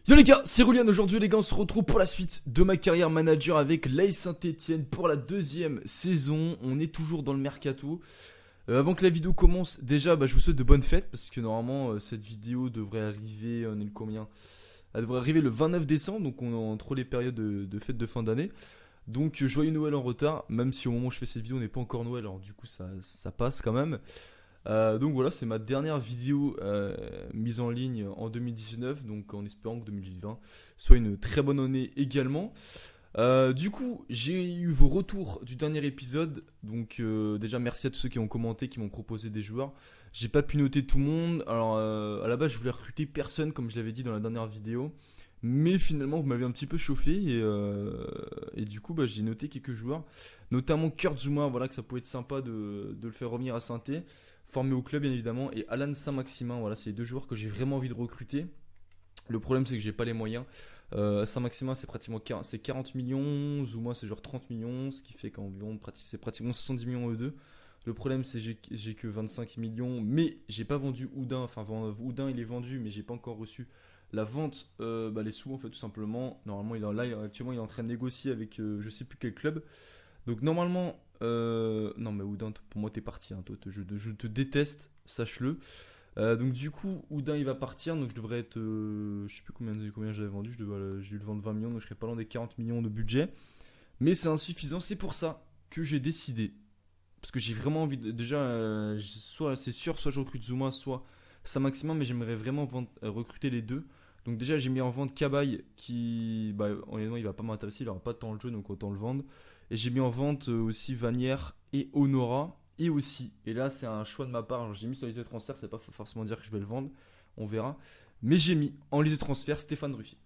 Yo les gars, c'est Roulian. Aujourd'hui les gars, on se retrouve pour la suite de ma carrière manager avec l'AS Saint-Etienne pour la deuxième saison. On est toujours dans le mercato. Avant que la vidéo commence, déjà je vous souhaite de bonnes fêtes parce que normalement cette vidéo devrait arriver, on est le combien? Elle devrait arriver le 29 décembre, donc on est entre les périodes de fêtes de fin d'année. Donc joyeux Noël en retard, même si au moment où je fais cette vidéo on n'est pas encore Noël, alors du coup ça passe quand même. Donc voilà, c'est ma dernière vidéo mise en ligne en 2019, donc en espérant que 2020 soit une très bonne année également. Du coup, j'ai eu vos retours du dernier épisode, donc déjà merci à tous ceux qui ont commenté, qui m'ont proposé des joueurs. J'ai pas pu noter tout le monde, alors à la base je voulais recruter personne comme je l'avais dit dans la dernière vidéo. Mais finalement, vous m'avez un petit peu chauffé et du coup, j'ai noté quelques joueurs, notamment Kurt Zouma, voilà, que ça pouvait être sympa de le faire revenir à Saint-Étienne, formé au club bien évidemment, et Alan Saint-Maximin, voilà, c'est les deux joueurs que j'ai vraiment envie de recruter. Le problème, c'est que j'ai pas les moyens. Saint-Maximin, c'est pratiquement 40 millions, Zouma, c'est genre 30 millions, ce qui fait qu'environ c'est pratiquement 70 millions eux deux. Le problème, c'est que j'ai que 25 millions, mais j'ai pas vendu Oudin, enfin Oudin il est vendu, mais j'ai pas encore reçu la vente, les sous en fait tout simplement. Normalement actuellement il est en train de négocier avec je sais plus quel club. Donc normalement, non mais Oudin pour moi t'es parti, hein, toi, je te déteste, sache-le. Donc du coup Oudin il va partir, donc je devrais être, je sais plus combien j'avais vendu, j'ai dû le vendre 20 millions, donc je serais pas loin des 40 millions de budget. Mais c'est insuffisant, c'est pour ça que j'ai décidé, parce que j'ai vraiment envie déjà, soit c'est sûr, soit je recrute Zuma, soit Saint-Maximin, mais j'aimerais vraiment recruter les deux. Donc déjà j'ai mis en vente Cabaye qui, honnêtement il va pas m'intéresser, il aura pas tant de jeu donc autant le vendre. Et j'ai mis en vente aussi Vanière et Honora. Et aussi, et là c'est un choix de ma part, alors, j'ai mis sur la liste de transfert, ça ne veut pas forcément dire que je vais le vendre, on verra. Mais j'ai mis en liste de transfert Stéphane Ruffier.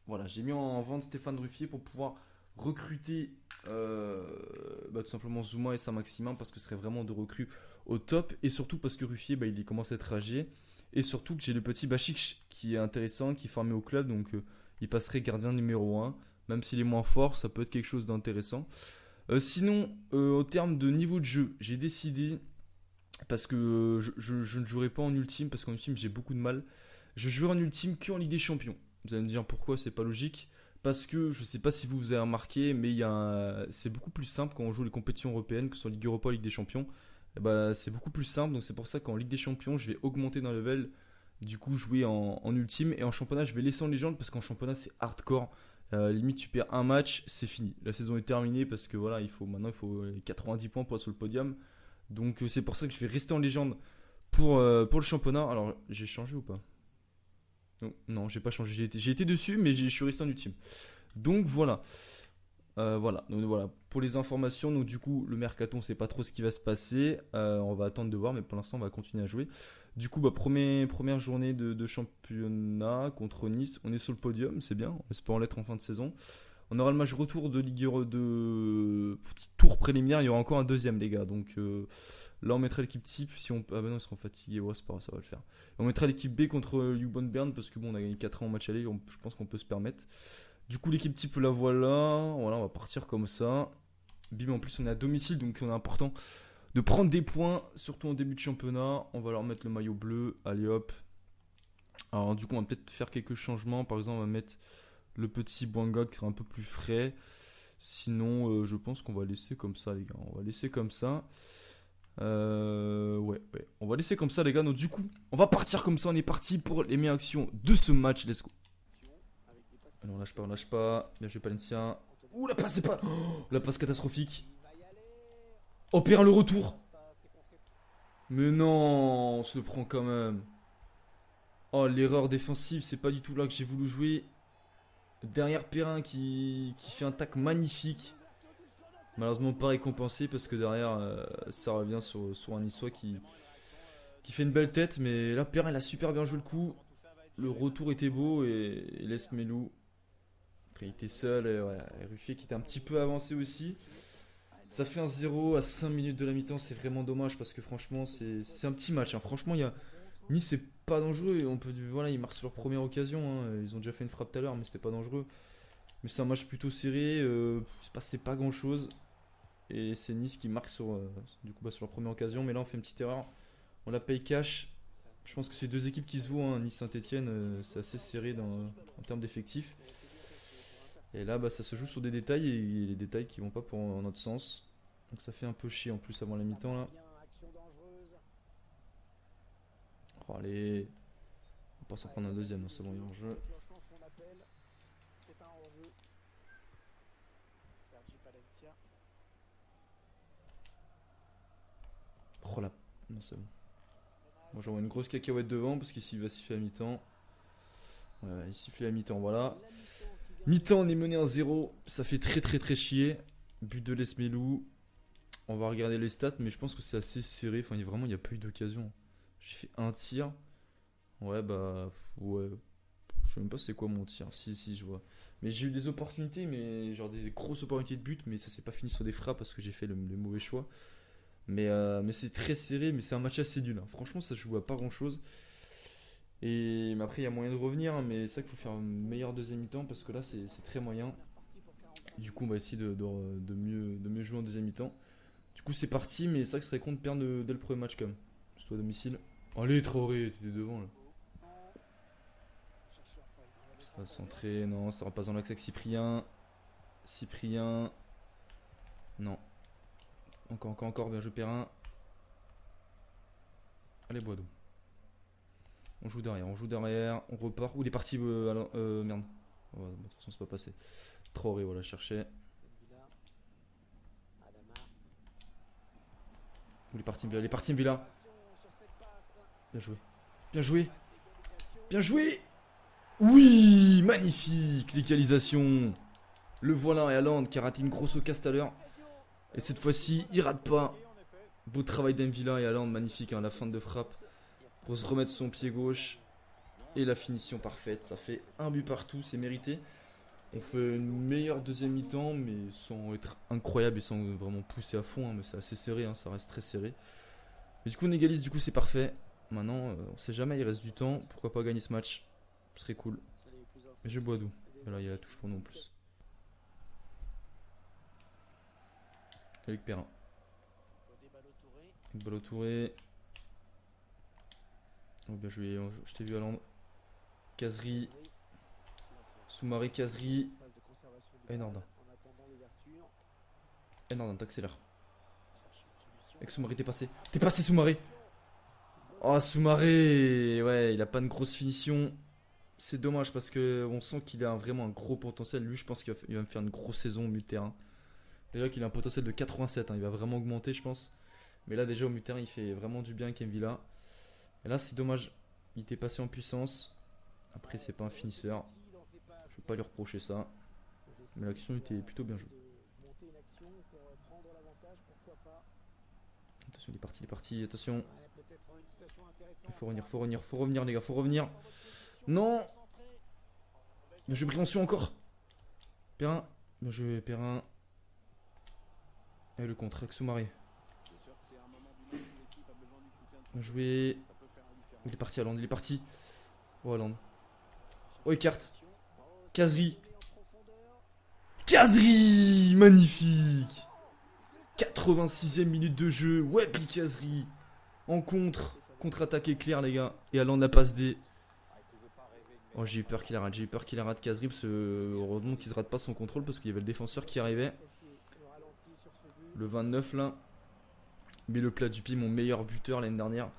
Voilà, j'ai mis en vente Stéphane Ruffier pour pouvoir recruter tout simplement Zuma et Saint-Maximin parce que ce serait vraiment de recrues au top. Et surtout parce que Ruffier, il commence à être âgé. Et surtout que j'ai le petit Bachik qui est intéressant, qui est formé au club, donc il passerait gardien numéro 1. Même s'il est moins fort, ça peut être quelque chose d'intéressant. Sinon, en termes de niveau de jeu, j'ai décidé, parce que je ne jouerai pas en ultime, parce qu'en ultime j'ai beaucoup de mal. Je jouerai en ultime qu'en Ligue des Champions. Vous allez me dire pourquoi, c'est pas logique. Parce que je sais pas si vous avez remarqué, mais c'est beaucoup plus simple quand on joue les compétitions européennes, que ce soit Ligue Europa ou Ligue des Champions. C'est beaucoup plus simple, donc c'est pour ça qu'en Ligue des Champions, je vais augmenter d'un level, du coup jouer en ultime. Et en championnat, je vais laisser en légende, parce qu'en championnat, c'est hardcore. Limite, tu perds un match, c'est fini. La saison est terminée parce que voilà, maintenant il faut 90 points pour être sur le podium. Donc c'est pour ça que je vais rester en légende pour le championnat. Alors, j'ai changé ou pas? Non, non, j'ai pas changé. J'ai été dessus, mais je suis resté en ultime. Donc voilà. Donc voilà, pour les informations, donc du coup le mercato on sait pas trop ce qui va se passer, on va attendre de voir, mais pour l'instant on va continuer à jouer. Du coup première journée de championnat contre Nice, on est sur le podium, c'est bien, on espère en l'être en fin de saison. On aura le match retour de Ligue Euro de petit tour préliminaire, il y aura encore un deuxième les gars, donc là on mettra l'équipe type, si on... Ah bah non ils seront fatigués, ouais c'est pas grave, ça va le faire. On mettra l'équipe B contre Youbon Bern parce que bon on a gagné 4 ans en match aller, je pense qu'on peut se permettre. Du coup, l'équipe type, la voilà. Voilà, on va partir comme ça. Bim, en plus, on est à domicile, donc on est important de prendre des points, surtout en début de championnat. On va leur mettre le maillot bleu. Allez hop. Alors, du coup, on va peut-être faire quelques changements. Par exemple, on va mettre le petit Bouanga qui sera un peu plus frais. Sinon, je pense qu'on va laisser comme ça, les gars. On va laisser comme ça. Ouais. On va laisser comme ça, les gars. Donc, du coup, on va partir comme ça. On est parti pour les meilleures actions de ce match. Let's go. Non, on lâche pas. Bien joué, Palencia. Ouh, la passe, c'est pas. Oh, la passe catastrophique. Opère le retour. Mais non, on se le prend quand même. Oh, l'erreur défensive, c'est pas du tout là que j'ai voulu jouer. Derrière Perrin qui fait un tac magnifique. Malheureusement, pas récompensé parce que derrière, ça revient sur un Niçois qui fait une belle tête. Mais là, Perrin, il a super bien joué le coup. Le retour était beau et il laisse Melou. Il était seul et voilà, Ruffier qui était un petit peu avancé aussi. Ça fait un 0 à 5 minutes de la mi-temps, c'est vraiment dommage parce que franchement c'est un petit match. Hein. Franchement, Nice c'est pas dangereux. Et voilà, ils marquent sur leur première occasion. Hein. Ils ont déjà fait une frappe tout à l'heure, mais c'était pas dangereux. Mais c'est un match plutôt serré. C'est pas grand chose. Et c'est Nice qui marque sur leur première occasion. Mais là on fait une petite erreur. On la paye cash. Je pense que c'est deux équipes qui se vaut, hein. Nice-Saint-Etienne, c'est assez serré en termes d'effectifs. Et là, ça se joue sur des détails et les détails qui vont pas en notre sens. Donc ça fait un peu chier en plus avant la mi-temps là. Oh, allez. On va pas s'en prendre un deuxième, c'est bon, il est en jeu. Oh là. Non, c'est bon. Moi j'envoie une grosse cacahuète devant parce qu'ici il va siffler à mi-temps. Ouais, il siffle à mi-temps, voilà. Mi-temps, on est mené 1-0. Ça fait très chier. But de Lesmelou. On va regarder les stats, mais je pense que c'est assez serré. Enfin, il n'y a pas eu d'occasion. J'ai fait un tir. Ouais, ouais. Je sais même pas c'est quoi mon tir. Si, je vois. Mais j'ai eu des opportunités, mais genre des grosses opportunités de but, mais ça s'est pas fini sur des frappes parce que j'ai fait le mauvais choix. Mais c'est très serré, mais c'est un match assez nul, hein. Franchement, ça joue à pas grand chose. Mais après, il y a moyen de revenir, hein, mais c'est ça qu'il faut faire un meilleur deuxième mi-temps parce que là, c'est très moyen. Du coup, on va essayer de mieux jouer en deuxième mi-temps. Du coup, c'est parti, mais c'est vrai que ce serait con de perdre dès le premier match, quand même. Surtout à domicile. Allez, Traoré, t'étais devant là. Ça va centrer, non, ça repasse dans l'axe avec Cyprien. Non. Encore, bien joué Perrin. Allez, Boideau. On joue derrière, on repart. Où il est parti merde. Ouais, de toute façon, c'est pas passé. Traoré, voilà, chercher. Où il est parti, Villa. Bien joué. Oui, magnifique. L'égalisation. Le voilà, et Haaland qui a raté une grosse occasion tout à l'heure. Et cette fois-ci, il rate pas. Beau travail d'Envilla et Haaland, magnifique, hein, la fin de frappe. Pour se remettre son pied gauche. Et la finition parfaite. Ça fait un but partout, c'est mérité. On fait une meilleure deuxième mi-temps, mais sans être incroyable et sans vraiment pousser à fond, hein, mais c'est assez serré, hein, ça reste très serré. Mais du coup on égalise, du coup c'est parfait. Maintenant, on sait jamais, il reste du temps. Pourquoi pas gagner ce match? Ce serait cool. Mais je bois d'où? Voilà, il y a la touche pour nous en plus. Avec Perrin. Avec Balotouré. Oh, bien joué, je t'ai vu à l'endre. Kazri. Soumaré, Kazri. Et Nordin, t'accélères. Avec Soumaré, t'es passé Soumaré. Oh, Soumaré. Ouais, il a pas une grosse finition. C'est dommage parce que on sent qu'il a vraiment un gros potentiel. Lui, je pense qu'il va me faire une grosse saison au milieu de terrain. Déjà qu'il a un potentiel de 87, hein, il va vraiment augmenter, je pense. Mais là, déjà au milieu de terrain, il fait vraiment du bien avec Villa. Et là, c'est dommage. Il était passé en puissance. Après, c'est pas un finisseur. Je vais pas lui reprocher ça. Mais l'action était plutôt bien jouée. Attention, il est parti, attention. Il faut revenir les gars, faut revenir. Non. Bien joué, prévention encore. Perrin. Bien joué, Perrin. Et le contre avec Soumaré. Bien joué. Il est parti, Haaland, il est parti. Oh, Haaland. Oh, écarte. Kazri. Magnifique. 86e minute de jeu. Ouais, puis Kazri. En contre-attaque éclair, les gars. Et Haaland la passe D. Oh, j'ai eu peur qu'il la rate Kazri. Parce que heureusement qu'il se rate pas son contrôle. Parce qu'il y avait le défenseur qui arrivait. Le 29 là. Mais le plat du pied, mon meilleur buteur l'année dernière.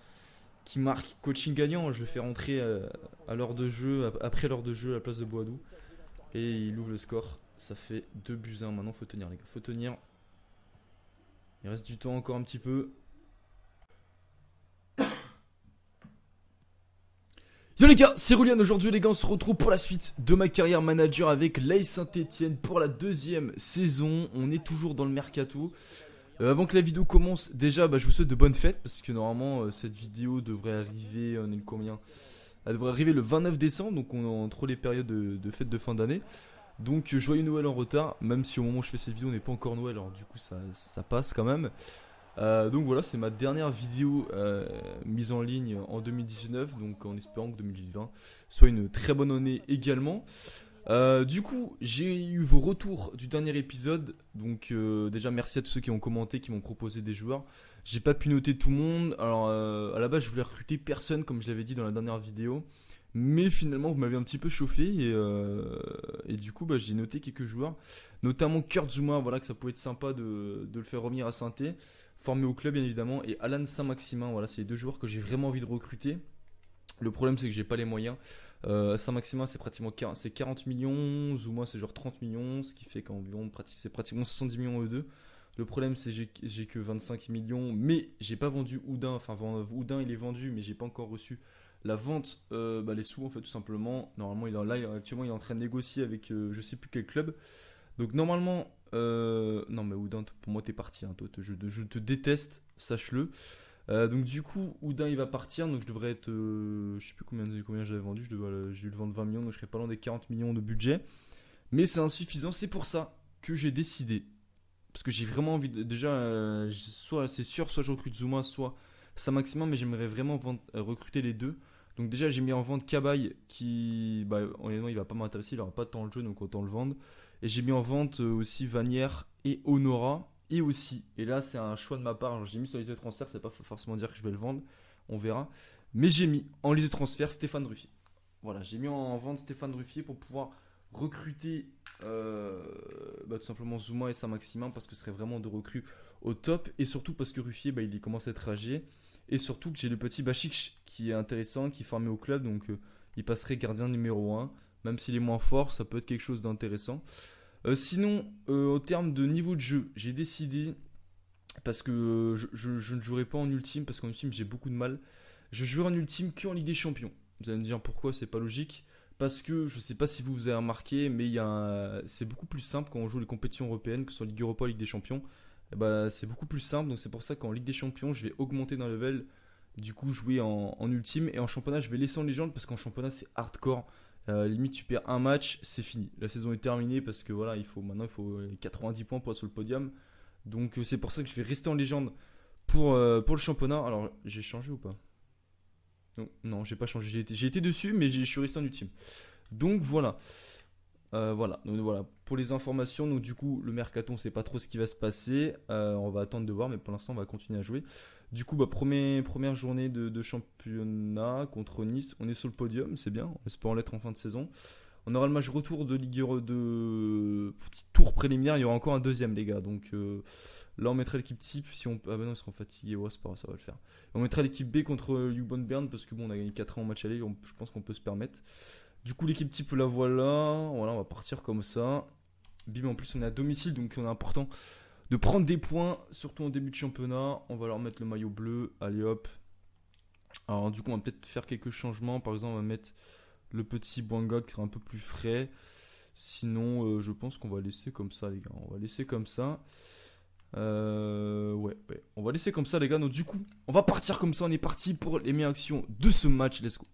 Qui marque coaching gagnant. Je le fais rentrer à l'heure de jeu. Après l'heure de jeu à la place de Boadou. Et il ouvre le score. Ça fait 2-1. Maintenant, faut tenir, les gars. Faut tenir. Il reste du temps encore un petit peu. Yo les gars, c'est Roulian. Aujourd'hui les gars, on se retrouve pour la suite de ma carrière manager avec l'AS Saint-Etienne pour la deuxième saison. On est toujours dans le mercato. Avant que la vidéo commence, déjà je vous souhaite de bonnes fêtes. Parce que normalement cette vidéo devrait arriver, on est le combien? Elle devrait arriver le 29 décembre. Donc on est entre les périodes de fêtes de fin d'année. Donc joyeux Noël en retard. Même si au moment où je fais cette vidéo on n'est pas encore Noël. Alors du coup ça passe quand même. Donc voilà, c'est ma dernière vidéo mise en ligne en 2019, donc en espérant que 2020 soit une très bonne année également. Du coup, j'ai eu vos retours du dernier épisode, donc déjà merci à tous ceux qui ont commenté, qui m'ont proposé des joueurs. J'ai pas pu noter tout le monde. Alors à la base je voulais recruter personne comme je l'avais dit dans la dernière vidéo. Mais finalement vous m'avez un petit peu chauffé et du coup bah, j'ai noté quelques joueurs. Notamment Kurt Zouma, voilà que ça pouvait être sympa de le faire revenir à Saint-Étienne. Formé au club bien évidemment. Et Alan Saint-Maximin, voilà c'est les deux joueurs que j'ai vraiment envie de recruter. Le problème c'est que j'ai pas les moyens. Saint-Maximin c'est pratiquement 40 millions. Zouma c'est genre 30 millions. Ce qui fait qu'environ c'est pratiquement 70 millions eux deux. Le problème c'est que j'ai que 25 millions, mais j'ai pas vendu Oudin. Enfin, Oudin il est vendu, mais j'ai pas encore reçu la vente, bah, les sous en fait tout simplement. Normalement actuellement il est en train de négocier avec je sais plus quel club. Donc normalement, non mais Oudin pour moi t'es parti. Hein, toi, je te déteste, sache-le. Donc du coup Oudin il va partir, donc je devrais être, je sais plus combien j'avais vendu. J'ai dû le vendre 20 millions, donc je serais pas loin des 40 millions de budget. Mais c'est insuffisant, c'est pour ça que j'ai décidé. Parce que j'ai vraiment envie de. Déjà, soit c'est sûr, soit je recrute Zuma, soit Saint-Maximin, mais j'aimerais vraiment recruter les deux. Donc, déjà, j'ai mis en vente Cabaye qui. Bah, honnêtement, il va pas m'intéresser, il aura pas tant le jeu, donc autant le vendre. Et j'ai mis en vente aussi Vanière et Honora. Et aussi, et là, c'est un choix de ma part. J'ai mis sur les liste de transfert, ça ne veut pas forcément dire que je vais le vendre, on verra. Mais j'ai mis en liste de transfert Stéphane Ruffier. Voilà, j'ai mis en vente Stéphane Ruffier pour pouvoir recruter bah, tout simplement Zouma et Saint-Maximin parce que ce serait vraiment de recrues au top et surtout parce que Ruffier bah, il commence à être âgé et surtout que j'ai le petit Bachik qui est intéressant, qui est formé au club donc il passerait gardien numéro 1 même s'il est moins fort ça peut être quelque chose d'intéressant. Sinon au terme de niveau de jeu j'ai décidé parce que je ne jouerai pas en ultime parce qu'en ultime j'ai beaucoup de mal, je jouerai en ultime qu'en Ligue des Champions. Vous allez me dire pourquoi c'est pas logique. Parce que je ne sais pas si vous avez remarqué, mais c'est beaucoup plus simple quand on joue les compétitions européennes, que ce soit Ligue Europa ou Ligue des Champions. Et bah, c'est beaucoup plus simple, donc c'est pour ça qu'en Ligue des Champions, je vais augmenter d'un level, du coup jouer en ultime. Et en championnat, je vais laisser en légende parce qu'en championnat, c'est hardcore. Limite, tu perds un match, c'est fini. La saison est terminée parce que voilà, maintenant il faut 90 points pour être sur le podium. Donc c'est pour ça que je vais rester en légende pour le championnat. Alors, j'ai changé ou pas? Non, j'ai pas changé. J'ai été dessus, mais je suis resté en ultime. Donc voilà. Donc, voilà. Pour les informations, donc du coup, le mercaton, on sait pas trop ce qui va se passer. On va attendre de voir, mais pour l'instant, on va continuer à jouer. Du coup, bah, première journée de championnat contre Nice. On est sur le podium, c'est bien. On espère en l'être en fin de saison. On aura le match retour de Ligue de petit tour préliminaire. Il y aura encore un deuxième, les gars. Donc. Là, on mettrait l'équipe type. Ah bah non, ils seront fatigués. Ouais, c'est pas grave, ça va le faire. Et on mettrait l'équipe B contre Youbon Bern parce que bon, on a gagné 4 ans en match aller. Je pense qu'on peut se permettre. Du coup, l'équipe type, la voilà. Voilà, on va partir comme ça. Bim, en plus, on est à domicile donc on est important de prendre des points, surtout en début de championnat. On va leur mettre le maillot bleu. Allez hop. Alors, du coup, on va peut-être faire quelques changements. Par exemple, on va mettre le petit Bwanga qui sera un peu plus frais. Sinon, je pense qu'on va laisser comme ça, les gars. On va laisser comme ça. Ouais, on va laisser comme ça les gars. Donc du coup on va partir comme ça. On est parti pour les meilleures actions de ce match. Let's go.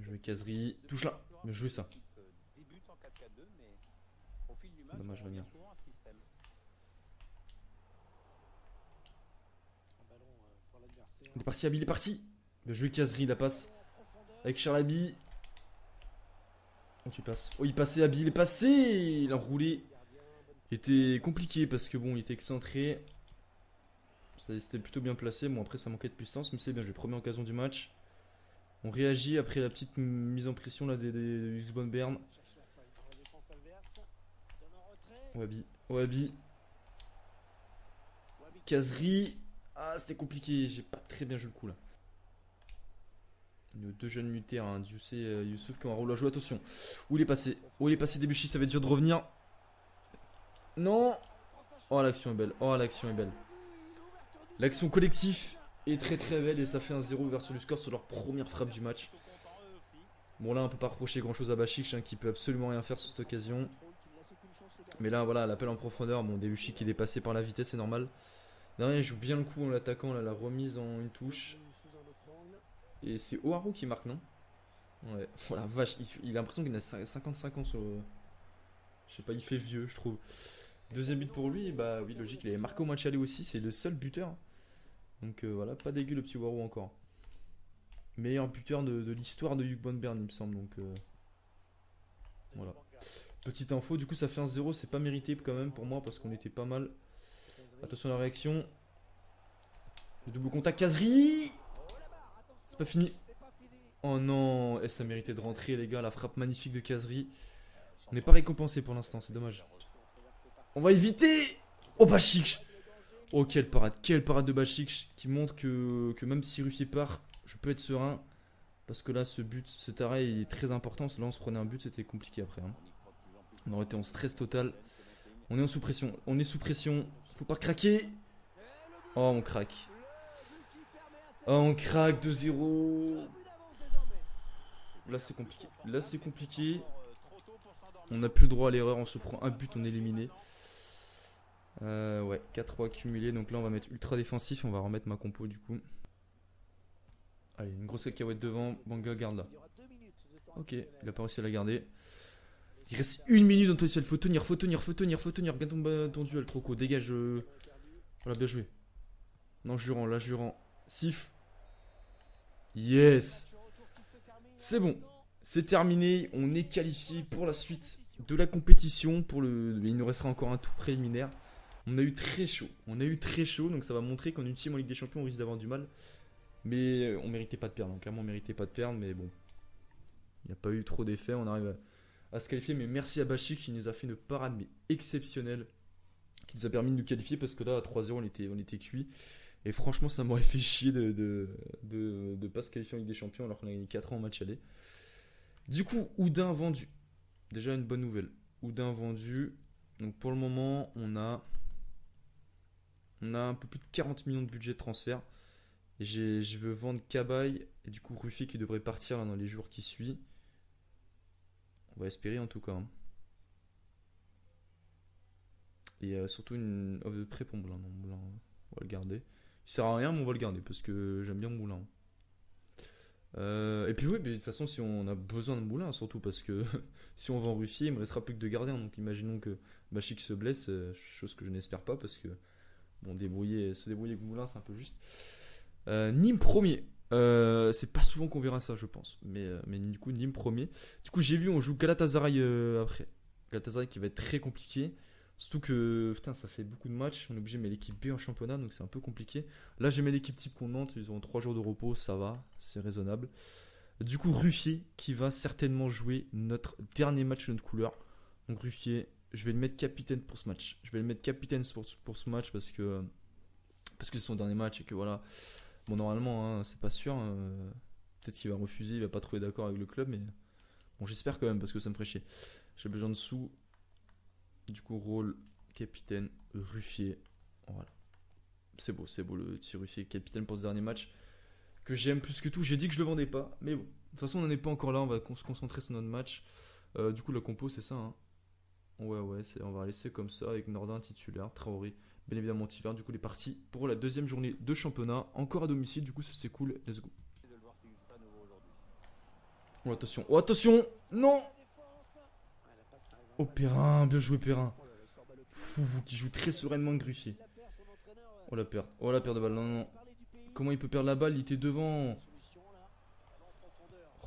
Je vais caserie. Touche là. Mais jouer ça. Dommage, Vania. Il est parti, Abi, il est parti. Je vais caserie, la passe. Avec Charlaby. Oh, tu passes. Oh, il passait, Abi, il est passé. Il a roulé. Il était compliqué parce que bon, il était excentré. C'était plutôt bien placé. Bon, après, ça manquait de puissance, mais c'est bien. J'ai première occasion du match. On réagit après la petite mise en pression là des Youbon Bern. Wabi. Caserie. Ah, c'était compliqué. J'ai pas très bien joué le coup là. Deux jeunes mutés, hein, Youssouf qui ont un rôle à jouer. Attention. Où il est passé Debuchy, ça va être dur de revenir. Non. Oh, l'action est belle. L'action collective est très très belle et ça fait un 0 versus le score sur leur première frappe du match. Bon là on peut pas reprocher grand chose à Bachik hein, qui peut absolument rien faire sur cette occasion. Mais là voilà l'appel en profondeur, bon Debuchy qui est dépassé par la vitesse c'est normal. Derrière il joue bien le coup en l'attaquant, la remise en une touche. Et c'est Oharu qui marque non? Ouais, voilà vache, il a l'impression qu'il a 55 ans sur... Je sais pas, il fait vieux je trouve. Deuxième but pour lui, bah oui logique, il avait marqué au match aller aussi, c'est le seul buteur. Donc voilà, pas dégueu le petit Oharu encore. Meilleur buteur de l'histoire de Hugh Bond-Bern il me semble donc voilà. Petite info, du coup ça fait un 0, c'est pas mérité quand même pour moi parce qu'on était pas mal. Attention à la réaction. Le double contact Kazri. C'est pas fini. Oh non, ça méritait de rentrer les gars, la frappe magnifique de Kazri. On n'est pas récompensé pour l'instant, c'est dommage. On va éviter. Oh Bachik. Oh quelle parade de Bachik qui montre que même si Ruffier part, je peux être serein. Parce que là ce but, cet arrêt il est très important. Là on se prenait un but, c'était compliqué après hein. On aurait été en stress total. On est en sous pression. On est sous pression. Faut pas craquer. Oh on craque. Oh on craque 2-0. Là c'est compliqué. Là c'est compliqué. On n'a plus le droit à l'erreur. On se prend un but, on est éliminé. Ouais, 4-3 accumulés. Donc là on va mettre ultra défensif. On va remettre ma compo du coup. Allez, une grosse cacahuète devant. Banga garde là. Ok, il a pas réussi à la garder. Il reste 1 minute dans ton ciel. Faut tenir. Regarde ton duel, Troco. Dégage. Voilà, bien joué. Non, Jurand, là, Jurand. Sif. Yes. C'est bon. C'est terminé. On est qualifié pour la suite de la compétition. Il nous restera encore un tour préliminaire. On a eu très chaud. Donc ça va montrer qu'en ultime en Ligue des Champions, on risque d'avoir du mal. Mais on méritait pas de perdre. Donc, clairement, on méritait pas de perdre. Mais bon. Il n'y a pas eu trop d'effets. On arrive à se qualifier. Mais merci à Bachik qui nous a fait une parade mais exceptionnelle. Qui nous a permis de nous qualifier parce que là à 3-0 on était cuit. Et franchement ça m'aurait fait chier de pas se qualifier en Ligue des Champions alors qu'on a gagné 4 ans en match aller. Du coup, Oudin vendu. Déjà une bonne nouvelle. Oudin vendu. Donc pour le moment on a un peu plus de 40 millions de budget de transfert. Et je veux vendre Cabaye et du coup Ruffier qui devrait partir là, dans les jours qui suivent. On va espérer en tout cas. Hein. Et surtout une offre de prêt pour Moulin. Non, Moulin, on va le garder. Il sert à rien, mais on va le garder parce que j'aime bien Moulin. Et puis oui, mais de toute façon, si on a besoin de Moulin, surtout parce que si on vend Ruffier, il me restera plus que 2 gardiens. Donc imaginons que Bachik se blesse, chose que je n'espère pas parce que bon, se débrouiller avec Moulin, c'est un peu juste. Nîmes premier. C'est pas souvent qu'on verra ça, je pense. Mais du coup, Nîmes premier. Du coup, j'ai vu, on joue Galatasaray après. Galatasaray qui va être très compliqué. Surtout que putain, ça fait beaucoup de matchs. On est obligé de mettre l'équipe B en championnat, donc c'est un peu compliqué. Là, j'ai mis l'équipe type qu'on Nantes. Ils auront 3 jours de repos, ça va, c'est raisonnable. Du coup, Ruffier qui va certainement jouer notre dernier match de notre couleur. Donc, Ruffier, je vais le mettre capitaine pour ce match. Pour ce match parce que c'est son dernier match et que voilà. Bon, normalement, hein, c'est pas sûr. Peut-être qu'il va refuser, il va pas trouver d'accord avec le club, mais bon, j'espère quand même parce que ça me ferait chier. J'ai besoin de sous. Du coup, rôle capitaine Ruffier. Voilà. C'est beau le petit Ruffier capitaine pour ce dernier match. Que j'aime plus que tout. J'ai dit que je le vendais pas. Mais bon, de toute façon, on n'en est pas encore là. On va se concentrer sur notre match. Du coup, la compo, c'est ça. Hein. Ouais, on va laisser comme ça avec Nordin titulaire. Traoré, bien évidemment titulaire. Du coup, il est parti pour la deuxième journée de championnat. Encore à domicile. Du coup, ça c'est cool. Let's go. Oh, attention. Oh, attention. Non. Oh Perrin, bien joué Perrin. Qui joue très sereinement Gruffier. Oh la perte de balle, non. Comment il peut perdre la balle? Il était devant.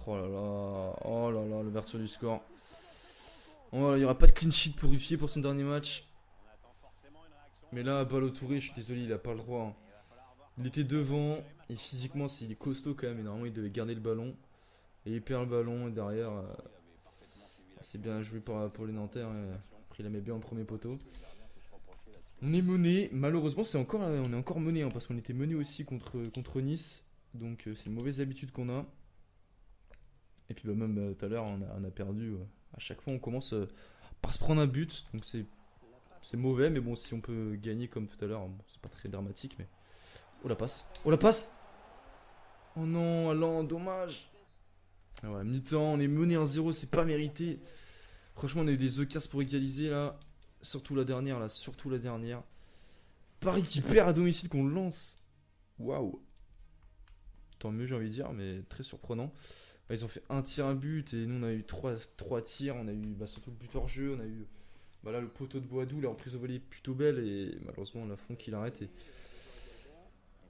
Oh là là, l'ouverture du score. Oh, il n'y aura pas de clean sheet pour Ruffier pour son dernier match. Mais là, balle au Touré, je suis désolé, il a pas le droit. Hein. Il était devant, et physiquement, il est costaud quand même, et normalement, il devait garder le ballon. Et il perd le ballon, et derrière, c'est bien joué pour les Nantais. Hein. Après, il la met bien en premier poteau. On est mené, malheureusement, on est encore mené, hein, parce qu'on était mené aussi contre Nice. Donc, c'est une mauvaise habitude qu'on a. Et puis, même tout à l'heure, on a perdu. À chaque fois, on commence par se prendre un but. Donc, c'est mauvais, mais bon, si on peut gagner comme tout à l'heure, bon, c'est pas très dramatique. Mais Oh la passe. Oh la passe. Oh non, Haaland, dommage. Ah ouais, mi-temps, on est mené 1-0, c'est pas mérité. Franchement, on a eu des occasions pour égaliser là. Surtout la dernière là, surtout la dernière. Paris qui perd à domicile qu'on lance. Waouh. Tant mieux, j'ai envie de dire, mais très surprenant. Bah, ils ont fait un tir, un but, et nous on a eu 3 tirs. On a eu surtout le but hors jeu. On a eu là, le poteau de Boadou, la reprise au volley plutôt belle, et malheureusement, on a fond qui l'arrête.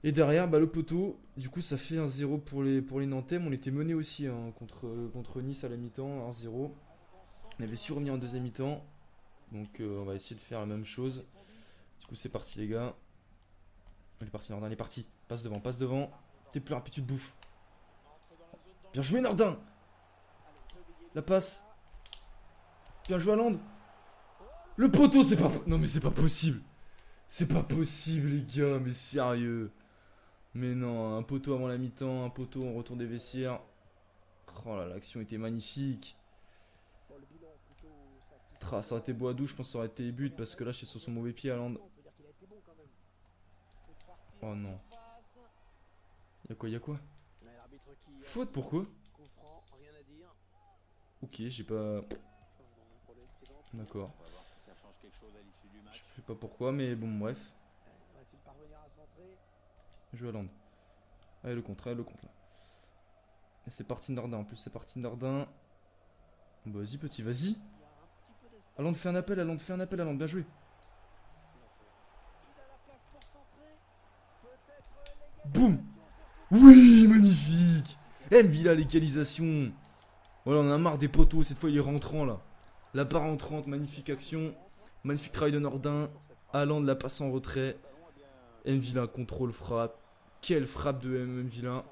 Et derrière, le poteau, du coup, ça fait 1-0 pour les Nantais. On était mené aussi hein, contre Nice à la mi-temps, 1-0. On avait surmis en deuxième mi-temps. Donc, on va essayer de faire la même chose. Du coup, c'est parti, les gars. Il est parti, Nordin, il est parti. Passe devant, passe devant. T'es plus rapide, tu te bouffes. Bien joué, Nordin. La passe. Bien joué, Haaland. Le poteau, c'est pas... Non, mais c'est pas possible. C'est pas possible, les gars, mais sérieux. Mais non, un poteau avant la mi-temps, un poteau en retour des vestiaires. Oh là, l'action était magnifique. Ça aurait été Boadou, je pense que ça aurait été but parce que là, je suis sur son mauvais pied, Haaland. Oh non. Y'a quoi? Faute, pourquoi? Ok, j'ai pas... D'accord. Je sais pas pourquoi, mais bon, bref. Je joue Haaland. Allez, le contre, là. Et c'est parti Nordin, en plus c'est parti Nordin. Bah, vas-y, petit, vas-y. Haaland fait un appel, Haaland, bien joué. Boum. Oui, magnifique. M'Vila, l'égalisation. Voilà, on en a marre des poteaux, cette fois il est rentrant là. La barre rentrante, magnifique action. Magnifique travail de Nordin. Haaland la passe en retrait. M'Vila, contrôle, frappe. Quelle frappe de M'Vila.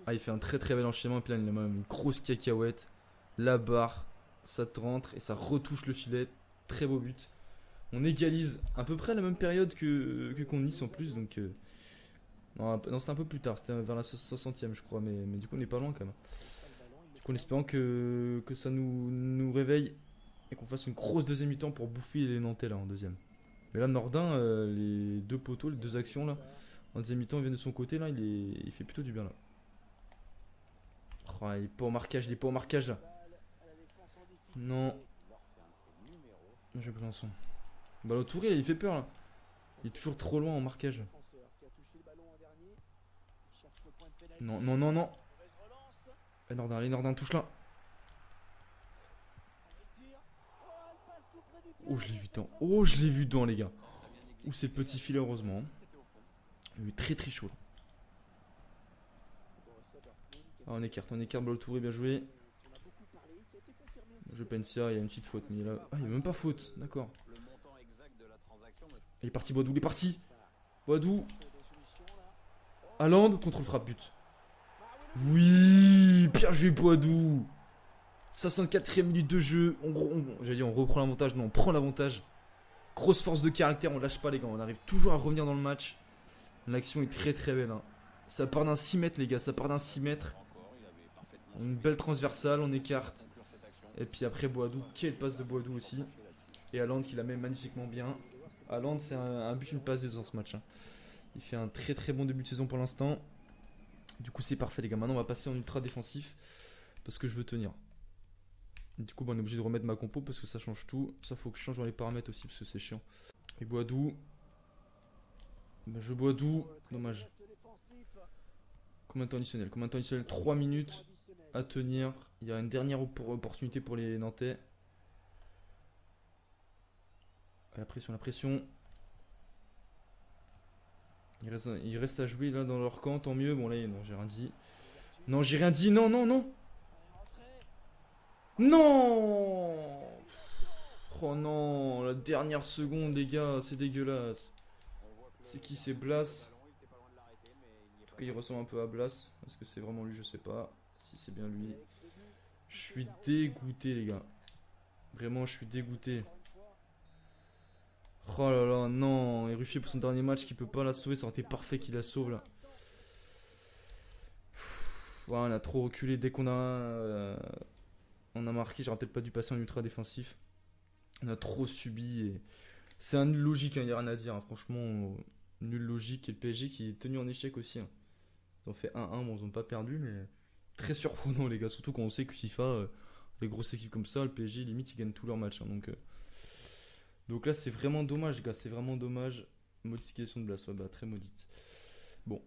Ah, il fait un très très bel enchaînement. Et puis là, il a même une grosse cacahuète. La barre, ça te rentre et ça retouche le filet. Très beau but. On égalise à peu près à la même période que contre Nice en plus. Donc, non, c'était un peu plus tard. C'était vers la 60e, je crois. Mais du coup, on n'est pas loin quand même. Du coup, en espérant que ça nous réveille et qu'on fasse une grosse deuxième mi-temps pour bouffer les Nantais là en deuxième. Mais là, Nordin, les deux poteaux, les deux actions là, en deuxième mi-temps, viennent de son côté là. Il fait plutôt du bien là. Oh, il est pas au marquage, là. Non. Je vais son. Le Touré, il fait peur là. Il est toujours trop loin en marquage. Non. Allez, Nordin, touche là. Oh, je l'ai vu dedans, les gars. Ouh, c'est le petit filet, heureusement. Il est très très chaud. Ah, on écarte, le Touré, bien joué. Je Pensia, il y a une petite faute. Mais là... Ah, il n'y a même pas faute, d'accord. Il est parti, Boadou, Boadou. Haaland, contre le frappe, but. Oui, bien joué, Boadou. 64e minute de jeu. J'allais dire, on reprend l'avantage. Non, on prend l'avantage. Grosse force de caractère, on lâche pas, les gars. On arrive toujours à revenir dans le match. L'action est très très belle. Hein. Ça part d'un 6 mètres, les gars. Ça part d'un 6 mètres. Une belle transversale, on écarte. Et puis après, Boadou. Quelle passe de Boadou aussi. Et Haaland qui la met magnifiquement bien. Haaland, c'est un but, une passe dans ce match. Hein. Il fait un très très bon début de saison pour l'instant. Du coup, c'est parfait, les gars. Maintenant, on va passer en ultra défensif. Parce que je veux tenir. Du coup, on est obligé de remettre ma compo parce que ça change tout. Ça, faut que je change dans les paramètres aussi parce que c'est chiant. Et Boadou. Je Boadou. Dommage. Combien de temps additionnel? 3 minutes à tenir. Il y a une dernière opportunité pour les Nantais. La pression. Il reste à jouer là dans leur camp, tant mieux. Bon, là, non, j'ai rien dit. Non. Non. Oh non, la dernière seconde, les gars, c'est dégueulasse. C'est qui? C'est Blas. En tout cas, il ressemble un peu à Blas. Est-ce que c'est vraiment lui? Je sais pas. Si c'est bien lui. Je suis dégoûté, les gars. Vraiment, je suis dégoûté. Oh là là, non. Et Ruffier pour son dernier match qui peut pas la sauver. Ça aurait été parfait qu'il la sauve là. Ouais, on a trop reculé. Dès qu'on a marqué, j'aurais peut-être pas dû passer en ultra défensif. On a trop subi. Et... c'est un logique, il n'y a rien à dire. Hein. Franchement, Nul logique. Et le PSG qui est tenu en échec aussi, hein. Ils ont fait 1-1, bon, ils n'ont pas perdu, mais très surprenant, les gars. Surtout quand on sait que FIFA, les grosses équipes comme ça, le PSG, limite, ils gagnent tous leurs matchs, hein. Donc là, c'est vraiment dommage, les gars. C'est vraiment dommage. Modification de Blas, ouais, bah, très maudite. Bon.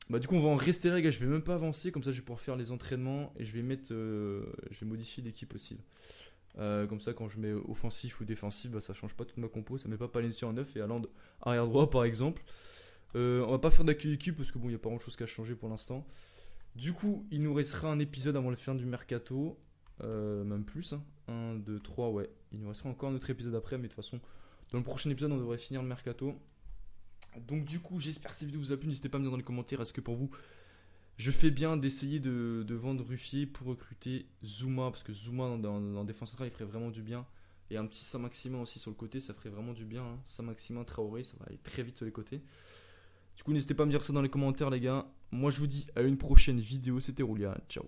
Bah, du coup, on va en rester là, les gars. Je vais même pas avancer. Comme ça, je vais pouvoir faire les entraînements. Et je vais mettre. Je vais modifier l'équipe aussi. Comme ça, quand je mets offensif ou défensif, bah, ça change pas toute ma compo. Ça met pas Palencia en neuf et Haaland arrière droit, par exemple. On va pas faire d'accueil équipe parce que bon, il n'y a pas grand chose qu'à changer pour l'instant. Du coup, il nous restera un épisode avant la fin du mercato. Même plus, hein. 1, 2, 3, ouais. Il nous restera encore un autre épisode après, mais de toute façon, dans le prochain épisode, on devrait finir le mercato. Donc, du coup, j'espère que cette vidéo vous a plu. N'hésitez pas à me dire dans les commentaires, est-ce que pour vous, je fais bien d'essayer de vendre Ruffier pour recruter Zouma, parce que Zouma dans défense centrale, il ferait vraiment du bien. Et un petit Saint-Maximin aussi sur le côté, ça ferait vraiment du bien, hein. Saint-Maximin, Traoré, ça va aller très vite sur les côtés. Du coup, n'hésitez pas à me dire ça dans les commentaires, les gars. Moi, je vous dis à une prochaine vidéo. C'était Roulia. Ciao.